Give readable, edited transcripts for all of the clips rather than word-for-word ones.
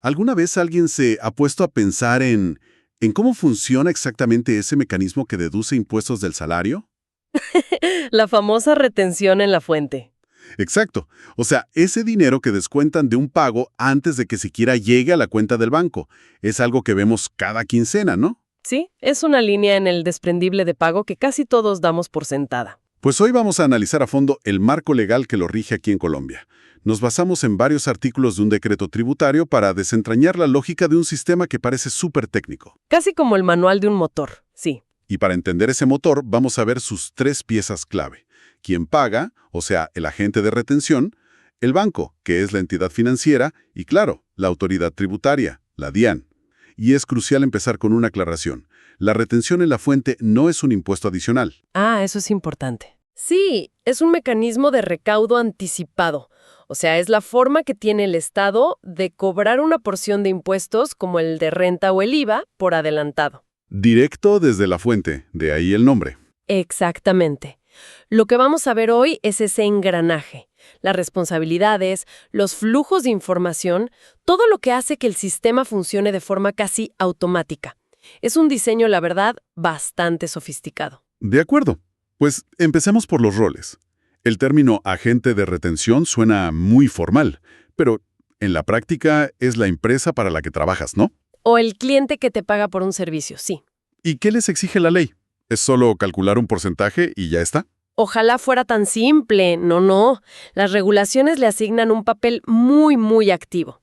¿Alguna vez alguien se ha puesto a pensar en cómo funciona exactamente ese mecanismo que deduce impuestos del salario? La famosa retención en la fuente. Exacto. O sea, ese dinero que descuentan de un pago antes de que siquiera llegue a la cuenta del banco. Es algo que vemos cada quincena, ¿no? Sí, es una línea en el desprendible de pago que casi todos damos por sentada. Pues hoy vamos a analizar a fondo el marco legal que lo rige aquí en Colombia. Nos basamos en varios artículos de un decreto tributario para desentrañar la lógica de un sistema que parece súper técnico. Casi como el manual de un motor, sí. Y para entender ese motor, vamos a ver sus tres piezas clave. Quien paga, o sea, el agente de retención, el banco, que es la entidad financiera, y claro, la autoridad tributaria, la DIAN. Y es crucial empezar con una aclaración. La retención en la fuente no es un impuesto adicional. Ah, eso es importante. Sí, es un mecanismo de recaudo anticipado. O sea, es la forma que tiene el Estado de cobrar una porción de impuestos, como el de renta o el IVA, por adelantado. Directo desde la fuente, de ahí el nombre. Exactamente. Lo que vamos a ver hoy es ese engranaje, las responsabilidades, los flujos de información, todo lo que hace que el sistema funcione de forma casi automática. Es un diseño, la verdad, bastante sofisticado. De acuerdo. Pues empecemos por los roles. El término agente de retención suena muy formal, pero en la práctica es la empresa para la que trabajas, ¿no? O el cliente que te paga por un servicio, sí. ¿Y qué les exige la ley? ¿Es solo calcular un porcentaje y ya está? Ojalá fuera tan simple. No. Las regulaciones le asignan un papel muy activo.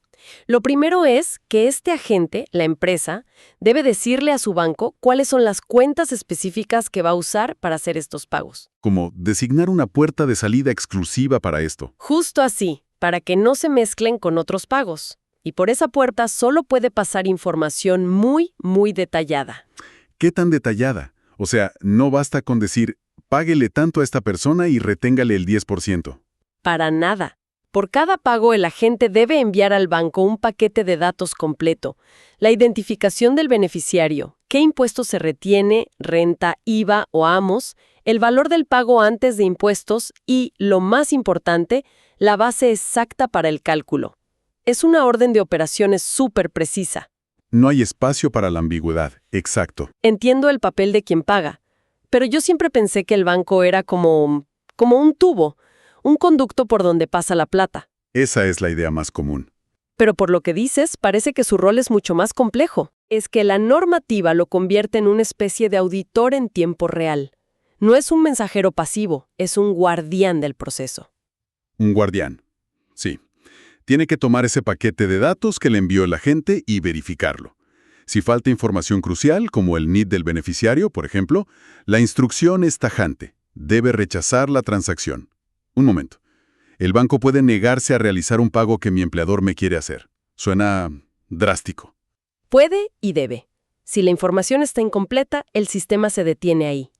Lo primero es que este agente, la empresa, debe decirle a su banco cuáles son las cuentas específicas que va a usar para hacer estos pagos. Como designar una puerta de salida exclusiva para esto. Justo así, para que no se mezclen con otros pagos. Y por esa puerta solo puede pasar información muy detallada. ¿Qué tan detallada? O sea, no basta con decir, páguele tanto a esta persona y reténgale el 10%. Para nada. Por cada pago, el agente debe enviar al banco un paquete de datos completo. La identificación del beneficiario, qué impuesto se retiene, renta, IVA o AMOS, el valor del pago antes de impuestos y, lo más importante, la base exacta para el cálculo. Es una orden de operaciones súper precisa. No hay espacio para la ambigüedad, exacto. Entiendo el papel de quien paga, pero yo siempre pensé que el banco era como un tubo, un conducto por donde pasa la plata. Esa es la idea más común. Pero por lo que dices, parece que su rol es mucho más complejo. Es que la normativa lo convierte en una especie de auditor en tiempo real. No es un mensajero pasivo, es un guardián del proceso. Un guardián. Sí. Tiene que tomar ese paquete de datos que le envió el agente y verificarlo. Si falta información crucial, como el NID del beneficiario, por ejemplo, la instrucción es tajante. Debe rechazar la transacción. Un momento. El banco puede negarse a realizar un pago que mi empleador me quiere hacer. Suena drástico. Puede y debe. Si la información está incompleta, el sistema se detiene ahí.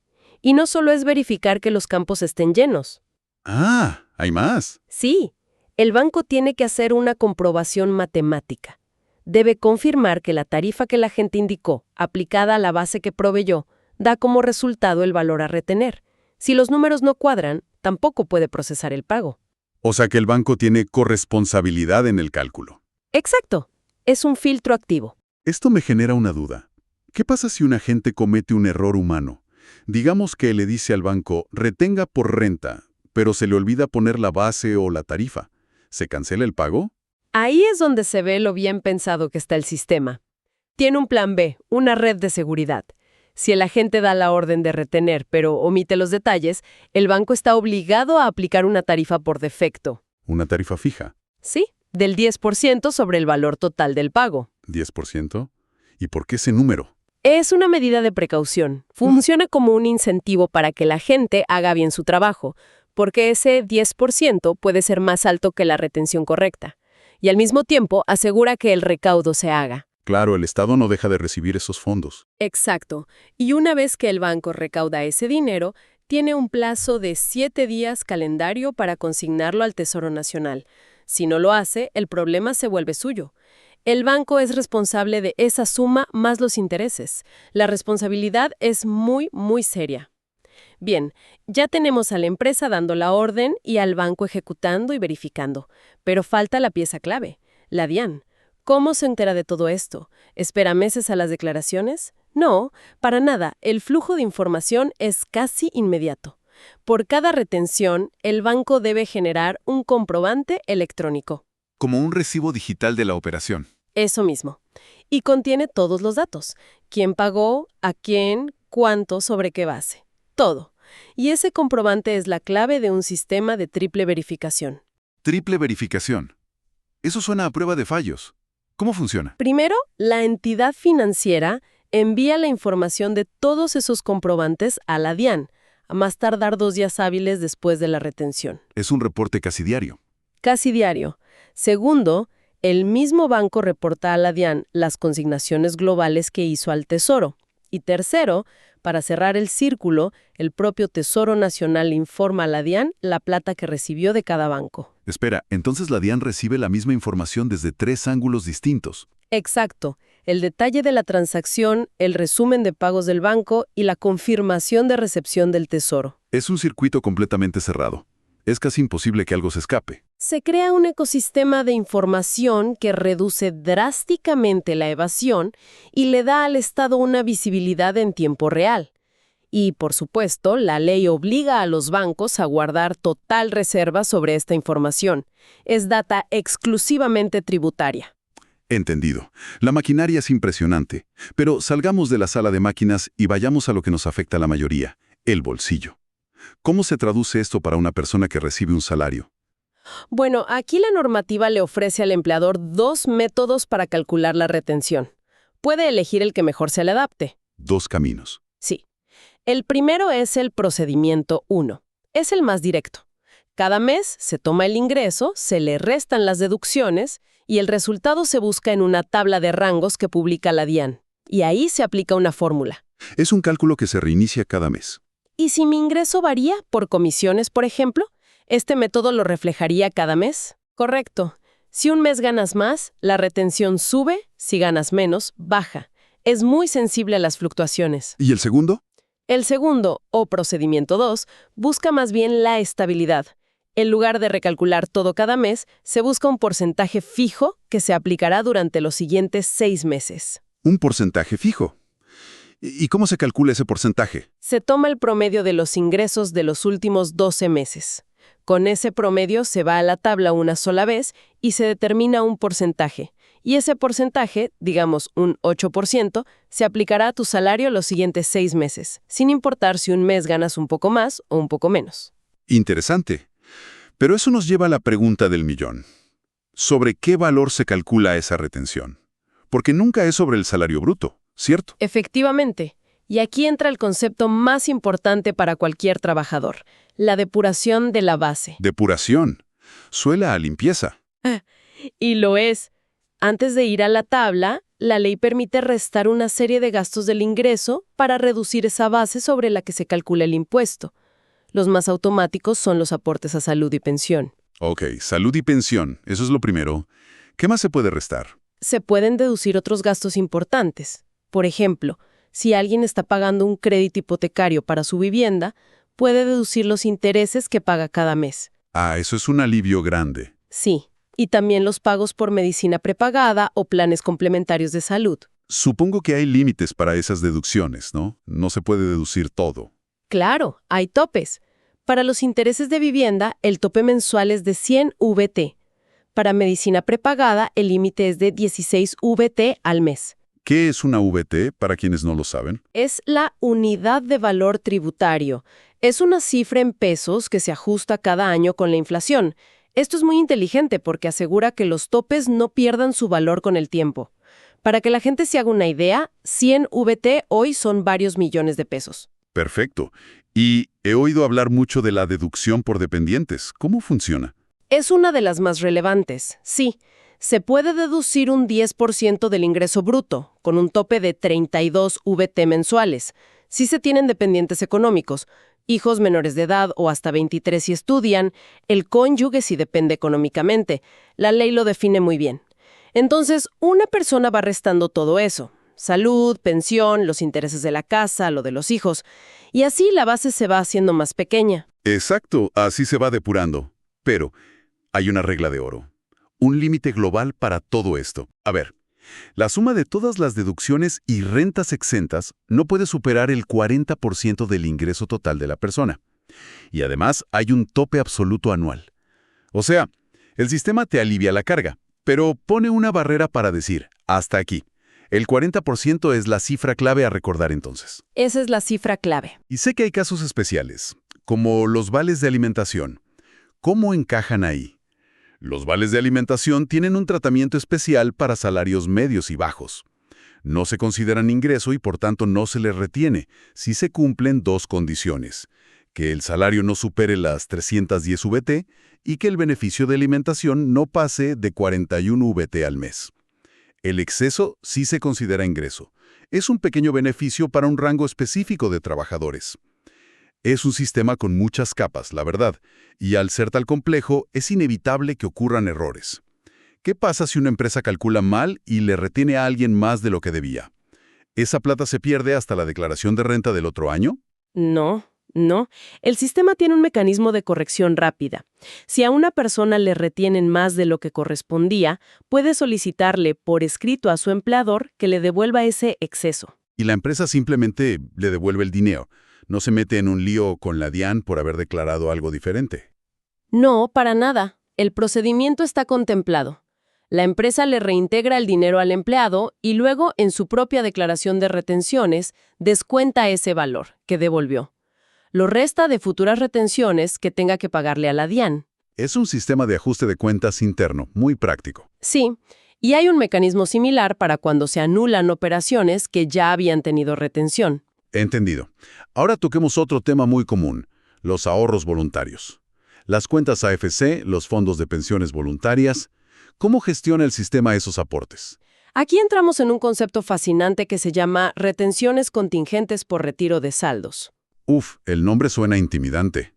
Y no solo es verificar que los campos estén llenos. Ah, hay más. Sí, el banco tiene que hacer una comprobación matemática. Debe confirmar que la tarifa que la gente indicó, aplicada a la base que proveyó, da como resultado el valor a retener. Si los números no cuadran, tampoco puede procesar el pago. O sea que el banco tiene corresponsabilidad en el cálculo. Exacto. Es un filtro activo. Esto me genera una duda. ¿Qué pasa si un agente comete un error humano? Digamos que le dice al banco, retenga por renta, pero se le olvida poner la base o la tarifa. ¿Se cancela el pago? Ahí es donde se ve lo bien pensado que está el sistema. Tiene un plan B, una red de seguridad. Si el agente da la orden de retener, pero omite los detalles, el banco está obligado a aplicar una tarifa por defecto. ¿Una tarifa fija? Sí, del 10% sobre el valor total del pago. ¿10%? ¿Y por qué ese número? Es una medida de precaución. Funciona como un incentivo para que la gente haga bien su trabajo, porque ese 10% puede ser más alto que la retención correcta. Y al mismo tiempo asegura que el recaudo se haga. Claro, el Estado no deja de recibir esos fondos. Exacto. Y una vez que el banco recauda ese dinero, tiene un plazo de 7 días calendario para consignarlo al Tesoro Nacional. Si no lo hace, el problema se vuelve suyo. El banco es responsable de esa suma más los intereses. La responsabilidad es muy seria. Bien, ya tenemos a la empresa dando la orden y al banco ejecutando y verificando. Pero falta la pieza clave, la DIAN. ¿Cómo se entera de todo esto? ¿Espera meses a las declaraciones? No, para nada. El flujo de información es casi inmediato. Por cada retención, el banco debe generar un comprobante electrónico. Como un recibo digital de la operación. Eso mismo. Y contiene todos los datos. ¿Quién pagó? ¿A quién? ¿Cuánto? ¿Sobre qué base? Todo. Y ese comprobante es la clave de un sistema de triple verificación. Triple verificación. Eso suena a prueba de fallos. ¿Cómo funciona? Primero, la entidad financiera envía la información de todos esos comprobantes a la DIAN, a más tardar 2 días hábiles después de la retención. Es un reporte casi diario. Casi diario. Segundo, el mismo banco reporta a la DIAN las consignaciones globales que hizo al Tesoro. Y tercero, para cerrar el círculo, el propio Tesoro Nacional informa a la DIAN la plata que recibió de cada banco. Espera, entonces la DIAN recibe la misma información desde 3 ángulos distintos. Exacto. El detalle de la transacción, el resumen de pagos del banco y la confirmación de recepción del Tesoro. Es un circuito completamente cerrado. Es casi imposible que algo se escape. Se crea un ecosistema de información que reduce drásticamente la evasión y le da al Estado una visibilidad en tiempo real. Y, por supuesto, la ley obliga a los bancos a guardar total reserva sobre esta información. Es data exclusivamente tributaria. Entendido. La maquinaria es impresionante. Pero salgamos de la sala de máquinas y vayamos a lo que nos afecta a la mayoría, el bolsillo. ¿Cómo se traduce esto para una persona que recibe un salario? Bueno, aquí la normativa le ofrece al empleador 2 métodos para calcular la retención. Puede elegir el que mejor se le adapte. 2 caminos. Sí. El primero es el procedimiento 1. Es el más directo. Cada mes se toma el ingreso, se le restan las deducciones y el resultado se busca en una tabla de rangos que publica la DIAN. Y ahí se aplica una fórmula. Es un cálculo que se reinicia cada mes. ¿Y si mi ingreso varía por comisiones, por ejemplo? ¿Este método lo reflejaría cada mes? Correcto. Si un mes ganas más, la retención sube, si ganas menos, baja. Es muy sensible a las fluctuaciones. ¿Y el segundo? El segundo, o procedimiento 2, busca más bien la estabilidad. En lugar de recalcular todo cada mes, se busca un porcentaje fijo que se aplicará durante los siguientes 6 meses. Un porcentaje fijo. ¿Y cómo se calcula ese porcentaje? Se toma el promedio de los ingresos de los últimos 12 meses. Con ese promedio se va a la tabla una sola vez y se determina un porcentaje. Y ese porcentaje, digamos un 8%, se aplicará a tu salario los siguientes 6 meses, sin importar si un mes ganas un poco más o un poco menos. Interesante. Pero eso nos lleva a la pregunta del millón. ¿Sobre qué valor se calcula esa retención? Porque nunca es sobre el salario bruto, ¿cierto? Efectivamente. Y aquí entra el concepto más importante para cualquier trabajador, la depuración de la base. Depuración. Suena a limpieza. Y lo es. Antes de ir a la tabla, la ley permite restar una serie de gastos del ingreso para reducir esa base sobre la que se calcula el impuesto. Los más automáticos son los aportes a salud y pensión. Ok, salud y pensión, eso es lo primero. ¿Qué más se puede restar? Se pueden deducir otros gastos importantes. Por ejemplo, si alguien está pagando un crédito hipotecario para su vivienda, puede deducir los intereses que paga cada mes. Ah, eso es un alivio grande. Sí, y también los pagos por medicina prepagada o planes complementarios de salud. Supongo que hay límites para esas deducciones, ¿no? No se puede deducir todo. Claro, hay topes. Para los intereses de vivienda, el tope mensual es de 100 VT. Para medicina prepagada, el límite es de 16 VT al mes. ¿Qué es una VT, para quienes no lo saben? Es la unidad de valor tributario. Es una cifra en pesos que se ajusta cada año con la inflación. Esto es muy inteligente porque asegura que los topes no pierdan su valor con el tiempo. Para que la gente se haga una idea, 100 VT hoy son varios millones de pesos. Perfecto. Y he oído hablar mucho de la deducción por dependientes. ¿Cómo funciona? Es una de las más relevantes, sí. Se puede deducir un 10% del ingreso bruto, con un tope de 32 VT mensuales, si se tienen dependientes económicos, hijos menores de edad o hasta 23 si estudian, el cónyuge si depende económicamente. La ley lo define muy bien. Entonces, una persona va restando todo eso. Salud, pensión, los intereses de la casa, lo de los hijos. Y así la base se va haciendo más pequeña. Exacto, así se va depurando. Pero hay una regla de oro. Un límite global para todo esto. A ver, la suma de todas las deducciones y rentas exentas no puede superar el 40% del ingreso total de la persona. Y además hay un tope absoluto anual. O sea, el sistema te alivia la carga, pero pone una barrera para decir, hasta aquí. El 40% es la cifra clave a recordar entonces. Esa es la cifra clave. Y sé que hay casos especiales, como los vales de alimentación. ¿Cómo encajan ahí? Los vales de alimentación tienen un tratamiento especial para salarios medios y bajos. No se consideran ingreso y por tanto no se les retiene si se cumplen dos condiciones: que el salario no supere las 310 VT y que el beneficio de alimentación no pase de 41 VT al mes. El exceso sí se considera ingreso. Es un pequeño beneficio para un rango específico de trabajadores. Es un sistema con muchas capas, la verdad, y al ser tal complejo, es inevitable que ocurran errores. ¿Qué pasa si una empresa calcula mal y le retiene a alguien más de lo que debía? ¿Esa plata se pierde hasta la declaración de renta del otro año? No. El sistema tiene un mecanismo de corrección rápida. Si a una persona le retienen más de lo que correspondía, puede solicitarle por escrito a su empleador que le devuelva ese exceso. Y la empresa simplemente le devuelve el dinero. No se mete en un lío con la DIAN por haber declarado algo diferente. No, para nada. El procedimiento está contemplado. La empresa le reintegra el dinero al empleado y luego, en su propia declaración de retenciones, descuenta ese valor que devolvió. Lo resta de futuras retenciones que tenga que pagarle a la DIAN. Es un sistema de ajuste de cuentas interno, muy práctico. Sí, y hay un mecanismo similar para cuando se anulan operaciones que ya habían tenido retención. Entendido. Ahora toquemos otro tema muy común: los ahorros voluntarios. Las cuentas AFC, los fondos de pensiones voluntarias. ¿Cómo gestiona el sistema esos aportes? Aquí entramos en un concepto fascinante que se llama retenciones contingentes por retiro de saldos. Uf, el nombre suena intimidante.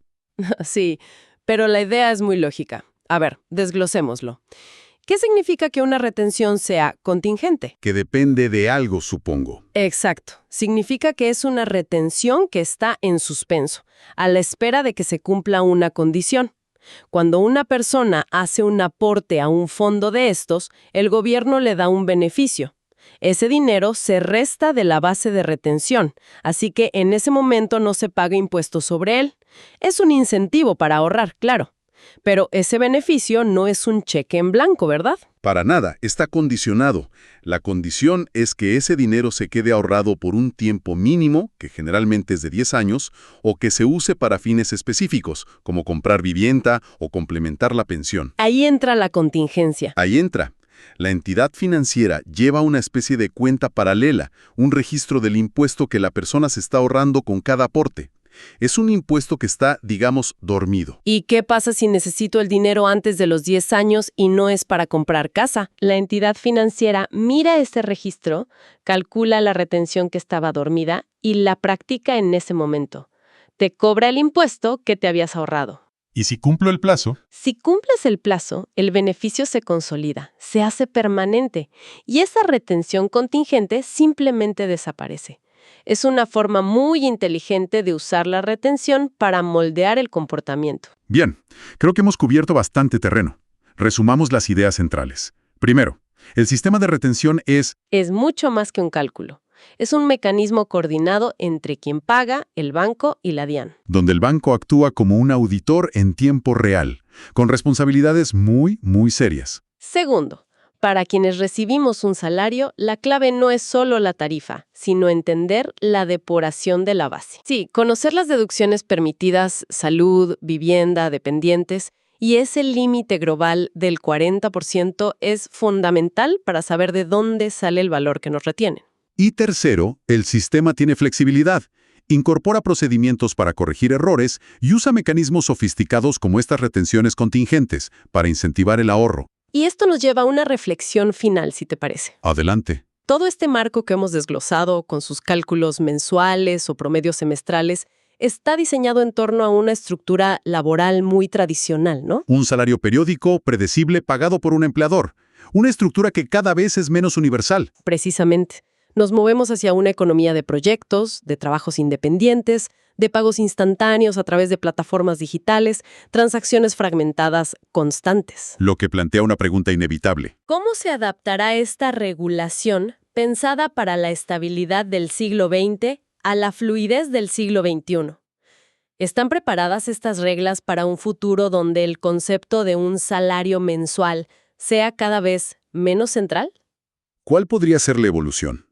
Sí, pero la idea es muy lógica. A ver, desglosémoslo. ¿Qué significa que una retención sea contingente? Que depende de algo, supongo. Exacto. Significa que es una retención que está en suspenso, a la espera de que se cumpla una condición. Cuando una persona hace un aporte a un fondo de estos, el gobierno le da un beneficio. Ese dinero se resta de la base de retención, así que en ese momento no se paga impuestos sobre él. Es un incentivo para ahorrar, claro. Pero ese beneficio no es un cheque en blanco, ¿verdad? Para nada, está condicionado. La condición es que ese dinero se quede ahorrado por un tiempo mínimo, que generalmente es de 10 años, o que se use para fines específicos, como comprar vivienda o complementar la pensión. Ahí entra la contingencia. Ahí entra. La entidad financiera lleva una especie de cuenta paralela, un registro del impuesto que la persona se está ahorrando con cada aporte. Es un impuesto que está, digamos, dormido. ¿Y qué pasa si necesito el dinero antes de los 10 años y no es para comprar casa? La entidad financiera mira ese registro, calcula la retención que estaba dormida y la practica en ese momento. Te cobra el impuesto que te habías ahorrado. ¿Y si cumplo el plazo? Si cumples el plazo, el beneficio se consolida, se hace permanente y esa retención contingente simplemente desaparece. Es una forma muy inteligente de usar la retención para moldear el comportamiento. Bien, creo que hemos cubierto bastante terreno. Resumamos las ideas centrales. Primero, el sistema de retención es mucho más que un cálculo. Es un mecanismo coordinado entre quien paga, el banco y la DIAN. donde el banco actúa como un auditor en tiempo real, con responsabilidades muy serias. Segundo, para quienes recibimos un salario, la clave no es solo la tarifa, sino entender la depuración de la base. Sí, conocer las deducciones permitidas, salud, vivienda, dependientes, y ese límite global del 40% es fundamental para saber de dónde sale el valor que nos retienen. Y tercero, el sistema tiene flexibilidad. Incorpora procedimientos para corregir errores y usa mecanismos sofisticados como estas retenciones contingentes para incentivar el ahorro. Y esto nos lleva a una reflexión final, si te parece. Adelante. Todo este marco que hemos desglosado, con sus cálculos mensuales o promedios semestrales, está diseñado en torno a una estructura laboral muy tradicional, ¿no? Un salario periódico, predecible, pagado por un empleador. Una estructura que cada vez es menos universal. Precisamente. Nos movemos hacia una economía de proyectos, de trabajos independientes, de pagos instantáneos a través de plataformas digitales, transacciones fragmentadas constantes. Lo que plantea una pregunta inevitable. ¿Cómo se adaptará esta regulación pensada para la estabilidad del siglo XX a la fluidez del siglo XXI? ¿Están preparadas estas reglas para un futuro donde el concepto de un salario mensual sea cada vez menos central? ¿Cuál podría ser la evolución?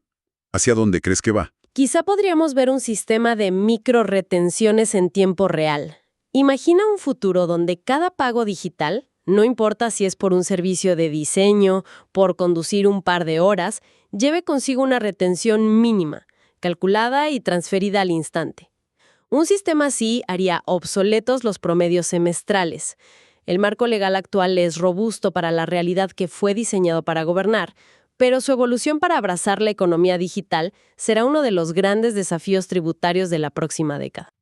¿Hacia dónde crees que va? Quizá podríamos ver un sistema de micro-retenciones en tiempo real. Imagina un futuro donde cada pago digital, no importa si es por un servicio de diseño, por conducir un par de horas, lleve consigo una retención mínima, calculada y transferida al instante. Un sistema así haría obsoletos los promedios semestrales. El marco legal actual es robusto para la realidad que fue diseñado para gobernar, pero su evolución para abrazar la economía digital será uno de los grandes desafíos tributarios de la próxima década.